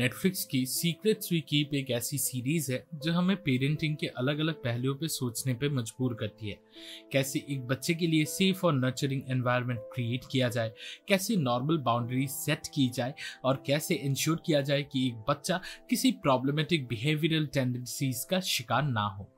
Netflix की secrets we keep एक ऐसी सीरीज है जो हमें पेरेंटिंग के अलग अलग पहलुओं पे सोचने पे मजबूर करती है। कैसे एक बच्चे के लिए सेफ और नर्चरिंग एनवायरनमेंट क्रिएट किया जाए, कैसे नॉर्मल बाउंड्री सेट की जाए और कैसे इंश्योर किया जाए कि एक बच्चा किसी प्रॉब्लमेटिक बिहेवियरल टेंडेंसीज का शिकार ना हो।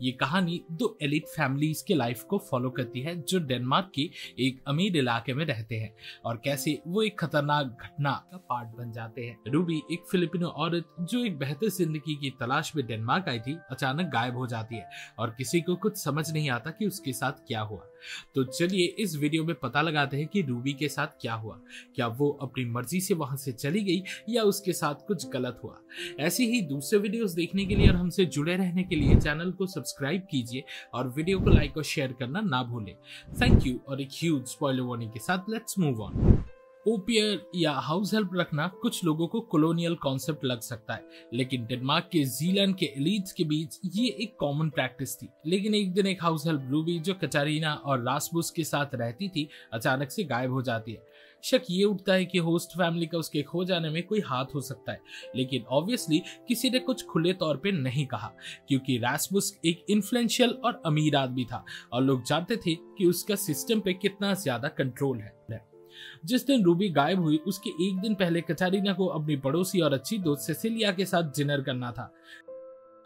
ये कहानी दो एलिट फैमिलीज के लाइफ को फॉलो करती है जो डेनमार्क के एक अमीर इलाके में रहते हैं और कैसे वो एक खतरनाक घटना का पार्ट बन जाते हैं। रूबी एक फिलिपिनो औरत जो एक बेहतर जिंदगी की तलाश में डेनमार्क आई थी, अचानक गायब हो जाती है और किसी को कुछ समझ नहीं आता कि उसके साथ क्या हुआ। तो चलिए इस वीडियो में पता लगाते हैं कि रूबी के साथ क्या हुआ। क्या वो अपनी मर्जी से वहां से चली गई या उसके साथ कुछ गलत हुआ। ऐसी ही दूसरे वीडियोस देखने के लिए और हमसे जुड़े रहने के लिए चैनल को सब्सक्राइब कीजिए और वीडियो को लाइक और शेयर करना ना भूलें। Thank you. और एक ह्यूज स्पॉइलर वार्निंग के साथ लेट्स मूव ऑन। ओपियर या हाउस हेल्प रखना कुछ लोगों को कॉलोनियल कॉन्सेप्ट लग सकता है, लेकिन डेनमार्क के जीलैंड के एलिट्स के बीच ये एक कॉमन प्रैक्टिस थी। लेकिन एक दिन एक हाउस हेल्प रूबी जो कटारीना और रासमुस के साथ रहती थी, अचानक से गायब हो जाती है। शक ये उठता है कि होस्ट फैमिली का उसके खो जाने में कोई हाथ हो सकता है, लेकिन ऑब्वियसली किसी ने कुछ खुले तौर पे नहीं कहा क्योंकि रासमुस एक इन्फ्लुएंशियल और अमीर आदमी था और लोग जानते थे कि उसका सिस्टम पे कितना ज्यादा कंट्रोल है। जिस दिन रूबी गायब हुई उसके एक दिन पहले कटारीना को अपनी पड़ोसी और अच्छी दोस्त सेसिलिया के साथ डिनर करना था।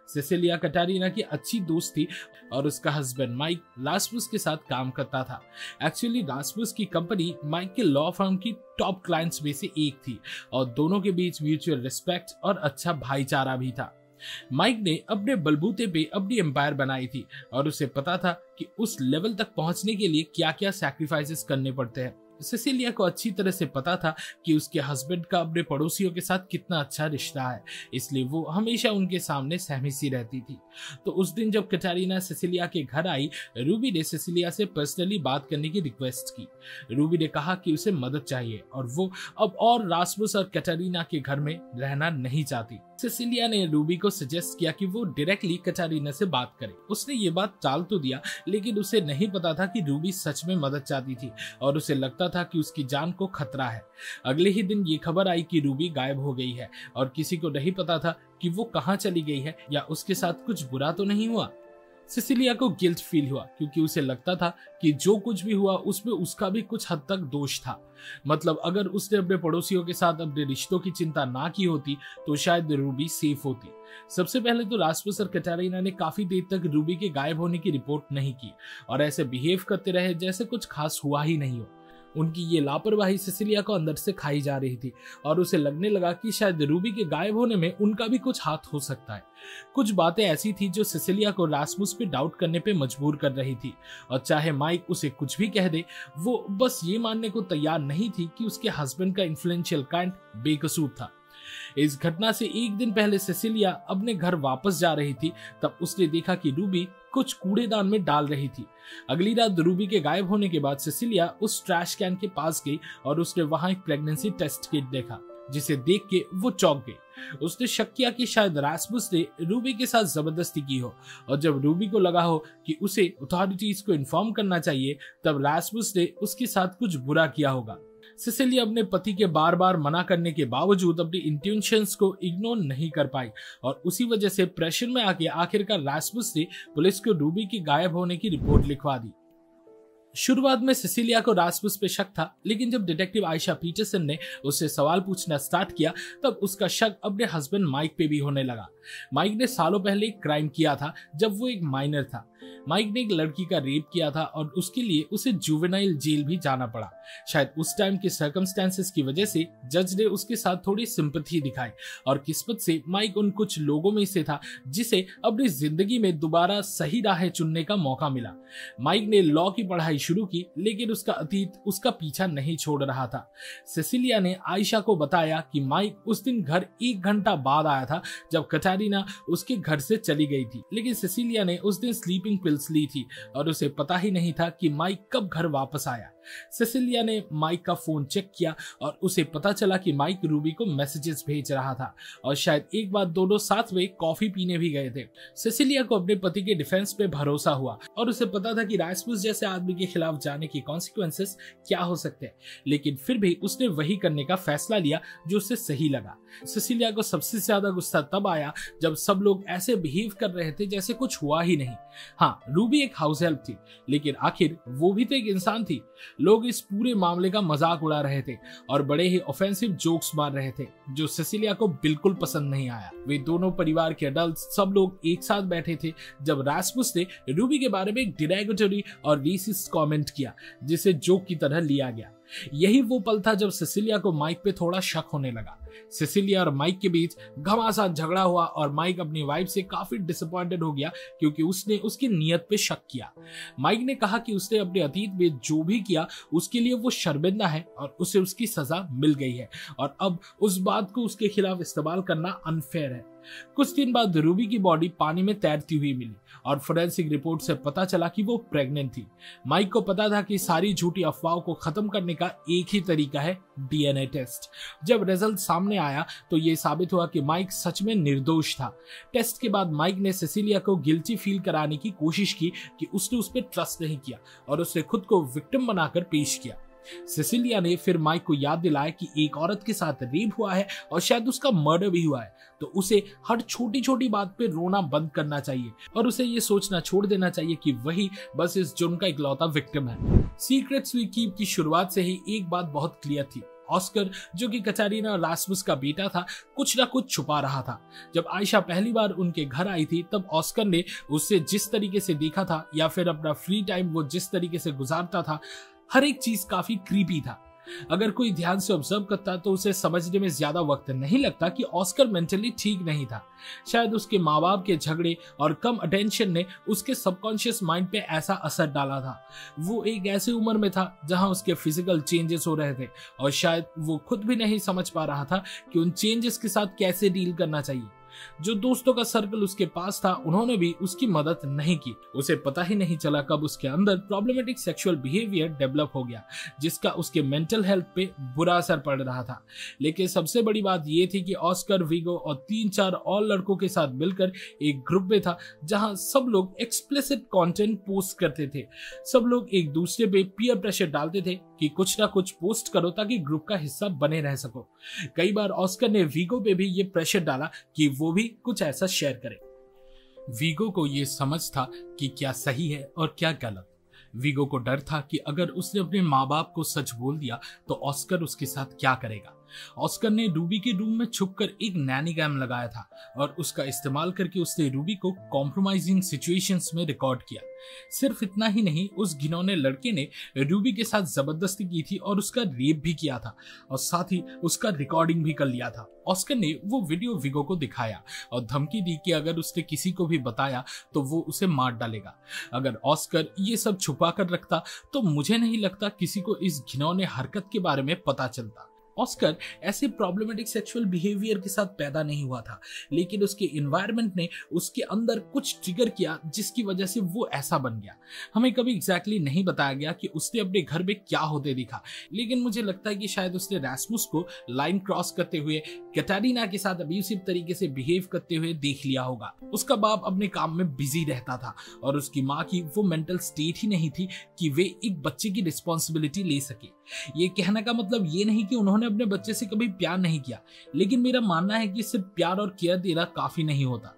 सेसिलिया कटारीना की अच्छी दोस्त थी और उसका हस्बैंड माइक रासमुस के साथ काम करता था। एक्चुअली रासमुस की कंपनी माइक के लॉ फर्म की टॉप क्लाइंट्स में से एक थी और दोनों के बीच म्यूचुअल रिस्पेक्ट और अच्छा भाईचारा भी था। माइक ने अपने बलबूते पे अपनी एम्पायर बनाई थी और उसे पता था कि उस लेवल तक पहुंचने के लिए क्या क्या सैक्रिफाइसेस करने पड़ते हैं। सेसिलिया को अच्छी तरह से पता था कि उसके हस्बैंड का अपने पड़ोसियों के साथ कितना अच्छा रिश्ता है, इसलिए वो हमेशा उनके सामने सहमी सी रहती थी। तो उस दिन जब कटारीना सेसिलिया के घर आई, रूबी ने सेसिलिया से पर्सनली बात करने की रिक्वेस्ट की। रूबी ने कहा कि उसे मदद चाहिए और वो अब और रासमुस और कटारीना के घर में रहना नहीं चाहती। सेसिलिया ने रूबी को सजेस्ट किया कि वो डायरेक्टली कटारीना से बात करे। उसने ये बात टाल तो दिया, लेकिन उसे नहीं पता था कि रूबी सच में मदद चाहती थी और उसे लगता था कि उसकी जान को खतरा है। अगले ही दिन ये खबर आई कि रूबी गायब हो गई है और किसी को नहीं पता था कि वो कहाँ चली गई है या उसके साथ कुछ बुरा तो नहीं हुआ। सेसिलिया को गिल्ट फील हुआ क्योंकि उसे लगता था कि जो कुछ भी हुआ उसमें उसका भी कुछ हद तक दोष था। मतलब अगर उसने अपने पड़ोसियों के साथ अपने रिश्तों की चिंता ना की होती तो शायद रूबी सेफ होती। सबसे पहले तो रासमुस और कटारीना ने काफी देर तक रूबी के गायब होने की रिपोर्ट नहीं की और ऐसे बिहेव करते रहे जैसे कुछ खास हुआ ही नहीं हो। उनकी ये लापरवाही सेसिलिया को अंदर से खाई जा रही थी और उसे लगने लगा कि शायद रूबी के गायब होने में उनका भी कुछ हाथ हो सकता है। कुछ बातें ऐसी थी जो सेसिलिया को रासमुस पे डाउट करने पे मजबूर कर रही थी और चाहे माइक उसे कुछ भी कह दे, वो बस ये मानने को तैयार नहीं थी कि उसके हस्बैंड का इन्फ्लुएंशियल काइंड बेकसूर था। इस घटना से एक दिन पहले सेसिलिया अपने घर वापस जा रही थी, तब उसने देखा कि रूबी कुछ कूड़ेदान में डाल रही थी। अगली रात रूबी के गायब होने के बाद सेसिलिया उस ट्रैश कैन के पास गई और उसने वहां एक प्रेगनेंसी टेस्ट किट देखा, जिसे देख के वो चौंक गई। उसने शक किया कि शायद रासमुस ने रूबी के साथ जबरदस्ती की हो और जब रूबी को लगा हो कि उसे अथॉरिटीज को इन्फॉर्म करना चाहिए, तब रासमुस ने उसके साथ कुछ बुरा किया होगा। सेसिलिया अपने पति के बार बार मना करने के बावजूद अपनी इंट्यूशंस को इग्नोर नहीं कर पाई और उसी वजह से प्रेशर में आके आखिरकार रासमुस ने पुलिस को रूबी की गायब होने की रिपोर्ट लिखवा दी। शुरुआत में सेसिलिया को रासमुस पे शक था, लेकिन जब डिटेक्टिव आयशा पीटरसन ने उससे सवाल पूछना स्टार्ट किया तब उसका शक अपने हस्बैंड माइक पे भी होने लगा। माइक ने सालों पहले एक क्राइम किया था जब वो एक माइनर था। माइक ने एक लड़की का रेप किया था और उसके लिए उसे जुवेनाइल जेल भी जाना पड़ा। शायद उस टाइम के सर्कमस्टेंसेस की वजह से जज ने उसके साथ थोड़ी सिंपैथी दिखाई और किस्मत से माइक उन कुछ लोगों में से था जिसे अपनी जिंदगी में दोबारा सही राह चुनने का मौका मिला। माइक ने लॉ की पढ़ाई शुरू की, लेकिन उसका अतीत उसका पीछा नहीं छोड़ रहा था। सेसिलिया ने आयशा को बताया कि माइक उस दिन घर 1 घंटा बाद आया था जब कटारीना उसके घर से चली गई थी, लेकिन सेसिलिया ने उस दिन स्लीपिंग पिल्स ली थी और उसे पता ही नहीं था कि माइक कब घर वापस आया। सेसिलिया ने माइक का फोन चेक किया और उसे पता चला कि माइक रूबी को मैसेजेस भेज रहा था और शायद एक बार दोनों साथ में कॉफी पीने भी गए थे। सेसिलिया को अपने पति के डिफेंस पे भरोसा हुआ और उसे पता था कि रास्मुस जैसे आदमी के खिलाफ जाने की कॉन्सिक्वेंसेस क्या हो सकते हैं, लेकिन फिर भी उसने वही करने का फैसला लिया जो उसे सही लगा। सेसिलिया को सबसे ज्यादा गुस्सा तब आया जब सब लोग ऐसे बिहेव कर रहे थे जैसे कुछ हुआ ही नहीं। हाँ, रूबी एक हाउस हेल्प थी, लेकिन आखिर वो भी तो एक इंसान थी। लोग इस पूरे मामले का मजाक उड़ा रहे थे और बड़े ही ऑफेंसिव जोक्स मार रहे थे जो सेसिलिया को बिल्कुल पसंद नहीं आया। वे दोनों परिवार के अडल्ट सब लोग एक साथ बैठे थे जब रास्मुस ने रूबी के बारे में एक डिरेगेटरी और रेसिस्ट कमेंट किया जिसे जोक की तरह लिया गया। यही वो पल था जब सेसिलिया को माइक पे थोड़ा शक होने लगा। सेसिलिया और माइक के बीच घमासान झगड़ा हुआ और माइक अपनी वाइफ से काफी डिसअपॉइंटेड हो गया क्योंकि उसने उसकी नियत पे शक किया। माइक ने कहा कि उसने अपने अतीत में जो भी किया उसके लिए वो शर्मिंदा है और उसे उसकी सजा मिल गई है और अब उस बात को उसके खिलाफ इस्तेमाल करना अनफेयर है। कुछ दिन बाद रूबी की बॉडी पानी में तैरती हुई मिली और फोरेंसिक रिपोर्ट से पता चला कि वो प्रेग्नेंट थी। माइक को पता था कि सारी झूठी अफवाहों को खत्म करने का एक ही तरीका है, डीएनए टेस्ट। जब रिजल्ट सामने आया तो ये साबित हुआ कि माइक सच में निर्दोष था। टेस्ट के बाद माइक ने सेसिलिया को गिल्टी फील कराने की कोशिश की कि उसने उस पर ट्रस्ट नहीं किया और उसे खुद को विक्टिम बनाकर पेश किया। सेसिलिया ने फिर माइक को याद दिलाया कि एक औरत के साथ रेप हुआ है और शायद उसका मर्डर भी हुआ है, तो उसे हर छोटी छोटी बात पे रोना बंद करना चाहिए और उसे ये सोचना छोड़ देना चाहिए कि वही बस इस जुर्म का इकलौता विक्टिम है। सीक्रेट्स वी कीप की शुरुआत से ही एक बात बहुत क्लियर थी। ऑस्कर, जो कि कैटरीना और रास्मुस का बेटा था, कुछ ना कुछ छुपा रहा था। जब आयशा पहली बार उनके घर आई थी तब ऑस्कर ने उससे जिस तरीके से देखा था या फिर अपना फ्री टाइम वो जिस तरीके से गुजारता था, हर एक चीज काफी क्रीपी था। अगर कोई ध्यान से ऑब्जर्व करता तो उसे समझने में ज्यादा वक्त नहीं लगता कि ऑस्कर मेंटली ठीक नहीं था। शायद उसके माँ बाप के झगड़े और कम अटेंशन ने उसके सबकॉन्शियस माइंड पे ऐसा असर डाला था। वो एक ऐसी उम्र में था जहां उसके फिजिकल चेंजेस हो रहे थे और शायद वो खुद भी नहीं समझ पा रहा था कि उन चेंजेस के साथ कैसे डील करना चाहिए। जो दोस्तों का सर्कल उसके पास था उन्होंने भी उसकी मदद नहीं की। उसे पता ही नहीं चला कब उसके अंदर प्रॉब्लमेटिक सेक्सुअल बिहेवियर डेवलप हो गया जिसका उसके मेंटल हेल्थ पे बुरा असर पड़ रहा था। लेकिन सबसे बड़ी बात यह थी कि ऑस्कर, वीगो और 3-4 और लड़कों के साथ मिलकर एक ग्रुप में था जहां सब लोग एक्सप्लिसिट कंटेंट पोस्ट करते थे। सब लोग एक दूसरे पे पीयर प्रेशर डालते थे कि कुछ ना कुछ पोस्ट करो ताकि ग्रुप का हिस्सा बने रह सको। कई बार ऑस्कर ने वीगो पे भी ये प्रेशर डाला कि वो भी कुछ ऐसा शेयर करे। वीगो को ये समझ था कि क्या सही है और क्या गलत। वीगो को डर था कि अगर उसने अपने माँ बाप को सच बोल दिया तो ऑस्कर उसके साथ क्या करेगा। ऑस्कर ने रूबी के रूम में छुपकर एक नैनी कैम लगाया था और उसका इस्तेमाल करके उसने रूबी को कॉम्प्रोमाइजिंग सिचुएशंस में रिकॉर्ड किया। सिर्फ इतना ही नहीं, उस घिनौने लड़के ने रूबी के साथ जबरदस्ती की थी और उसका रेप भी किया था और साथ ही उसका रिकॉर्डिंग भी कर लिया था। ऑस्कर ने वो वीडियो वीगो को दिखाया और धमकी दी कि अगर उसने किसी को भी बताया तो वो उसे मार डालेगा। अगर ऑस्कर ये सब छुपा कर रखता तो मुझे नहीं लगता किसी को इस घिनौने हरकत के बारे में पता चलता। ऑस्कर ऐसे प्रॉब्लमेटिक सेक्सुअल बिहेवियर के साथ पैदा नहीं हुआ था, लेकिन उसके एनवायरनमेंट ने उसके अंदर कुछ ट्रिगर किया जिसकी वजह से वो ऐसा बन गया। हमें कभी एग्जैक्टली नहीं बताया गया कि उसने अपने घर में क्या होते दिखा, लेकिन मुझे लगता है कि शायद उसने रास्मुस को लाइन क्रॉस करते हुए कैटरीना के साथ अब्यूसिव तरीके से बिहेव करते हुए देख लिया होगा। उसका बाप अपने काम में बिजी रहता था और उसकी माँ की वो मेंटल स्टेट ही नहीं थी कि वे एक बच्चे की रिस्पॉन्सिबिलिटी ले सके। ये कहने का मतलब ये नहीं कि उन्होंने अपने बच्चे से कभी प्यार नहीं किया, लेकिन मेरा मानना है कि सिर्फ प्यार और केयर देना काफी नहीं होता।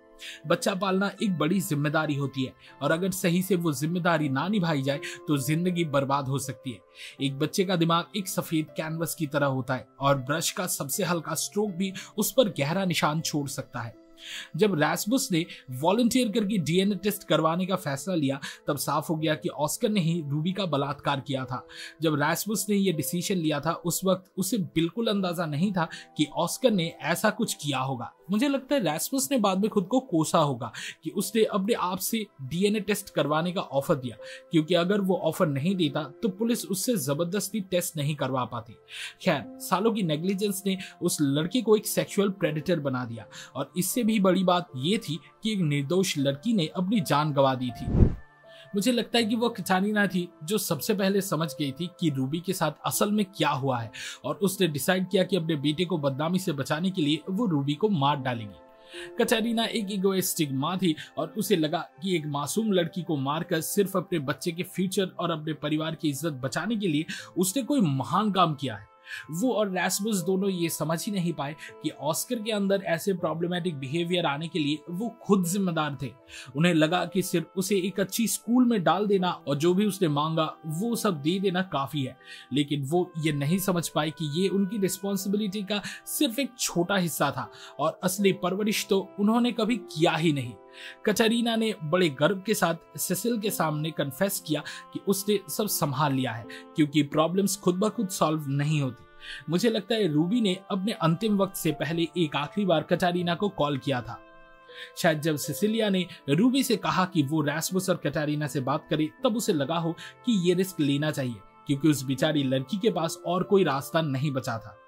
बच्चा पालना एक बड़ी जिम्मेदारी होती है और अगर सही से वो जिम्मेदारी ना निभाई जाए तो जिंदगी बर्बाद हो सकती है। एक बच्चे का दिमाग एक सफेद कैनवस की तरह होता है और ब्रश का सबसे हल्का स्ट्रोक भी उस पर गहरा निशान छोड़ सकता है। जब रास्मुस ने वॉलंटियर करके डीएनए टेस्ट करवाने का फैसला लिया तब साफ हो गया कि ऑस्कर ने ही रूबी का बलात्कार किया था। जब रास्मुस ने यह डिसीजन लिया था उस वक्त उसे बिल्कुल अंदाजा नहीं था कि ऑस्कर ने ऐसा कुछ किया होगा। मुझे लगता है रास्मुस ने बाद में खुद को कोसा होगा कि उसने अपने आप से डीएनए टेस्ट करवाने का ऑफर दिया, क्योंकि अगर वो ऑफर नहीं देता तो पुलिस उससे जबरदस्ती टेस्ट नहीं करवा पाती। खैर, सालों की नेग्लिजेंस ने उस लड़के को एक सेक्सुअल प्रेडेटर बना दिया और इससे भी बड़ी बात यह थी कि एक निर्दोष लड़की ने अपनी जान गंवा दी थी। मुझे लगता है कि वो कैटरीना थी जो सबसे पहले समझ गई थी कि रूबी के साथ असल में क्या हुआ है, और उसने डिसाइड किया कि अपने बेटे को बदनामी से बचाने के लिए वो रूबी को मार डालेगी। कैटरीना एक इगोइस्टिक माँ थी और उसे लगा कि एक मासूम लड़की को मारकर सिर्फ अपने बच्चे के फ्यूचर और अपने परिवार की इज्जत बचाने के लिए उसने कोई महान काम किया है। वो और रैस्मस दोनों ये समझ ही नहीं पाए कि ऑस्कर के अंदर ऐसे प्रॉब्लमेटिक बिहेवियर आने के लिए वो खुद जिम्मेदार थे। उन्हें लगा कि सिर्फ उसे एक अच्छी स्कूल में डाल देना और जो भी उसने मांगा वो सब दे देना काफी है, लेकिन वो ये नहीं समझ पाए कि ये उनकी रिस्पॉन्सिबिलिटी का सिर्फ एक छोटा हिस्सा था और असली परवरिश तो उन्होंने कभी किया ही नहीं। कैटरीना ने बड़े गर्व के साथ सेसिल के सामने कन्फेस किया कि उसने सब संभाल लिया है, क्योंकि प्रॉब्लम्स खुद ब खुद सॉल्व नहीं होती। मुझे लगता है रूबी ने अपने अंतिम वक्त से पहले एक आखिरी बार कैटरीना को कॉल किया था। शायद जब सिसिलिया ने रूबी से कहा कि वो रैस्मस और कैटरीना से बात करे, तब उसे लगा हो कि ये रिस्क लेना चाहिए, क्योंकि उस बेचारी लड़की के पास और कोई रास्ता नहीं बचा था।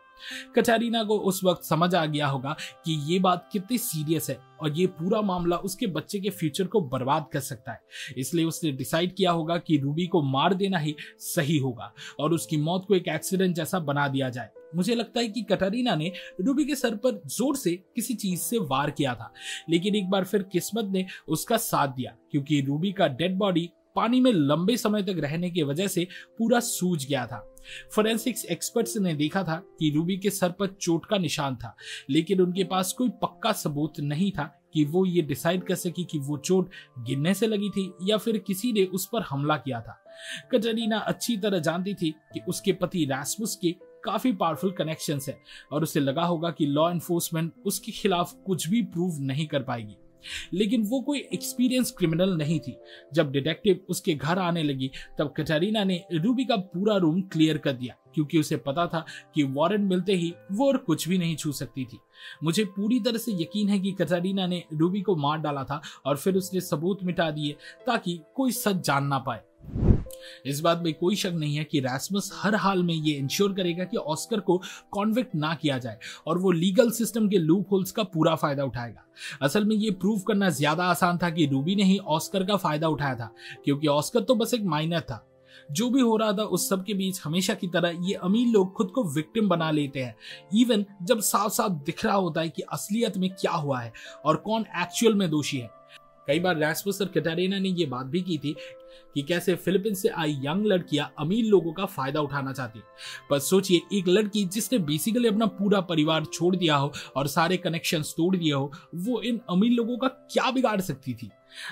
कैटरीना को उस वक्त समझ आ गया होगा कि ये बात कितनी सीरियस है और ये पूरा मामला उसके बच्चे के फ्यूचर को बर्बाद कर सकता है। इसलिए उसने डिसाइड किया होगा कि रूबी को मार देना ही सही होगा और उसकी मौत को एक एक्सीडेंट जैसा बना दिया जाए। मुझे लगता है कि कैटरीना ने रूबी के सर पर जोर से किसी चीज से वार किया था, लेकिन एक बार फिर किस्मत ने उसका साथ दिया, क्योंकि रूबी का डेड बॉडी पानी में लंबे समय तक रहने की वजह से पूरा सूज गया था। फोरेंसिक्स एक्सपर्ट्स ने देखा था कि रूबी के सर पर चोट का निशान था, लेकिन उनके पास कोई पक्का सबूत नहीं था कि वो ये डिसाइड कर सके कि वो चोट गिरने से लगी थी या फिर किसी ने उस पर हमला किया था। कैटरीना अच्छी तरह जानती थी कि उसके पति रैस्मस के काफी पावरफुल कनेक्शंस है और उसे लगा होगा कि लॉ एनफोर्समेंट उसके खिलाफ कुछ भी प्रूव नहीं कर पाएगी, लेकिन वो कोई एक्सपीरियंस क्रिमिनल नहीं थी। जब डिटेक्टिव उसके घर आने लगी तब कैटरीना ने रूबी का पूरा रूम क्लियर कर दिया, क्योंकि उसे पता था कि वारंट मिलते ही वो और कुछ भी नहीं छू सकती थी। मुझे पूरी तरह से यकीन है कि कैटरीना ने रूबी को मार डाला था और फिर उसने सबूत मिटा दिए ताकि कोई सच जान ना पाए। इस बात में कोई शक नहीं है कि रैस्मस हर हाल में ये इंश्योर करेगा कि ऑस्कर को कॉन्विक्ट ना किया जाए और वो लीगल सिस्टम के लूप होल्स का पूरा फायदा उठाएगा। असल में ये प्रूव करना ज्यादा आसान था कि रूबी ने ही ऑस्कर का फायदा उठाया था, क्योंकि ऑस्कर तो बस एक माइनर था। जो भी हो रहा था उस सब के बीच हमेशा की तरह ये अमीर लोग खुद को विक्टिम बना लेते हैं, इवन जब साफ साफ दिख रहा होता है कि असलियत में क्या हुआ है और कौन एक्चुअल में दोषी है। कई बार रैस्मस और कैटरीना ने ये बात भी की थी कि कैसे फिलीपींस से आई यंग लड़कियां अमीर लोगों का फायदा उठाना चाहती है। पर सोचिए, एक लड़की जिसने बेसिकली अपना पूरा परिवार छोड़ दिया हो और सारे कनेक्शंस तोड़ दिए हो, वो इन अमीर लोगों का क्या बिगाड़ सकती थी।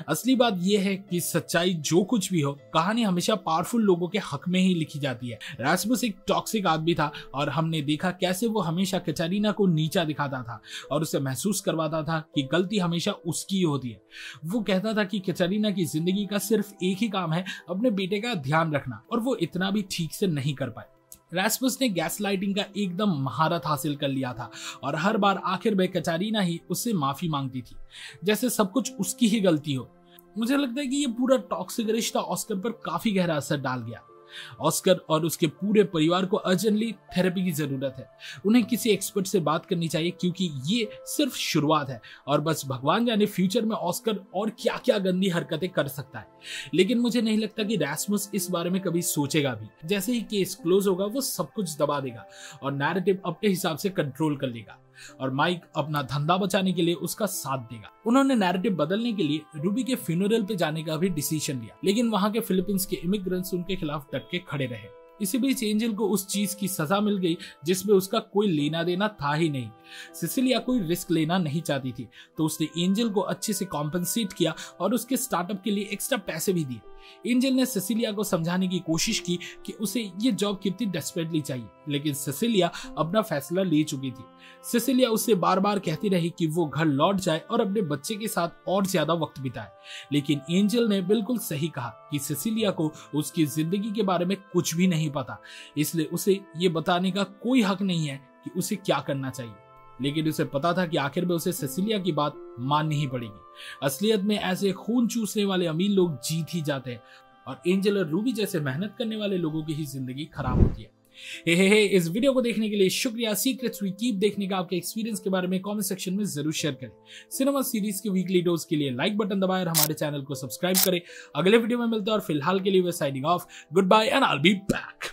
असली बात यह है कि सच्चाई जो कुछ भी हो, कहानी हमेशा पावरफुल लोगों के हक में ही लिखी जाती है। रैस्मस एक टॉक्सिक आदमी था और हमने देखा कैसे वो हमेशा कैटरीना को नीचा दिखाता था और उसे महसूस करवाता था कि गलती हमेशा उसकी ही होती है। वो कहता था कि कैटरीना की जिंदगी का सिर्फ एक ही काम है अपने बेटे का ध्यान रखना, और वो इतना भी ठीक से नहीं कर पाए। रैस्मस ने गैसलाइटिंग का एकदम महारत हासिल कर लिया था और हर बार आखिर में कैटरीना ही उससे माफी मांगती थी, जैसे सब कुछ उसकी ही गलती हो। मुझे लगता है कि ये पूरा टॉक्सिक रिश्ता ऑस्कर पर काफी गहरा असर डाल गया। ऑस्कर और उसके पूरे परिवार को अर्जेंटली थेरेपी की जरूरत है। उन्हें किसी एक्सपर्ट से बात करनी चाहिए, क्योंकि ये सिर्फ शुरुआत है और बस भगवान जाने फ्यूचर में ऑस्कर और क्या क्या गंदी हरकतें कर सकता है। लेकिन मुझे नहीं लगता कि रैस्मस इस बारे में कभी सोचेगा भी। जैसे ही केस क्लोज होगा वो सब कुछ दबा देगा और नैरेटिव अपने हिसाब से कंट्रोल कर लेगा और माइक अपना धंधा बचाने के लिए उसका साथ देगा। उन्होंने नैरेटिव बदलने के लिए रूबी के फ्यूनरल पे जाने का भी डिसीजन लिया, लेकिन वहां के फिलीपींस के इमिग्रेंट्स उनके खिलाफ डट के खड़े रहे। इसी बीच एंजल को उस चीज की सजा मिल गई जिसमें उसका कोई लेना देना था ही नहीं। सिसिलिया कोई रिस्क लेना नहीं चाहती थी, तो उसने एंजल को अच्छे से कॉम्पेंसेट किया और उसके स्टार्टअप के लिए एक्स्ट्रा पैसे भी दिए। एंजल ने सिसिलिया को समझाने की कोशिश की कि उसे ये जॉब कितनी डेस्परेटली चाहिए, लेकिन सिसिलिया अपना फैसला ले चुकी थी। सिसिलिया उससे बार बार कहती रही कि वो घर लौट जाए और अपने बच्चे के साथ और ज्यादा वक्त बिताए, लेकिन एंजल ने बिल्कुल सही कहा कि सिसिलिया को उसकी जिंदगी के बारे में कुछ भी नहीं पता, इसलिए उसे ये बताने का कोई हक नहीं है कि उसे क्या करना चाहिए। लेकिन उसे पता था कि आखिर में उसे सिसिलिया की बात माननी ही पड़ेगी। असलियत में ऐसे खून चूसने वाले अमीर लोग जीत ही जाते हैं और एंजल और रूबी जैसे मेहनत करने वाले लोगों की ही जिंदगी खराब होती है। हे इस वीडियो को देखने के लिए शुक्रिया। सीक्रेट्स वी कीप देखने का आपके एक्सपीरियंस के बारे में कमेंट सेक्शन में जरूर शेयर करें। सिनेमा सीरीज की वीकली डोज के लिए लाइक बटन दबाएं और हमारे चैनल को सब्सक्राइब करें। अगले वीडियो में मिलते हैं और फिलहाल के लिए we signing off. Goodbye and I will be back.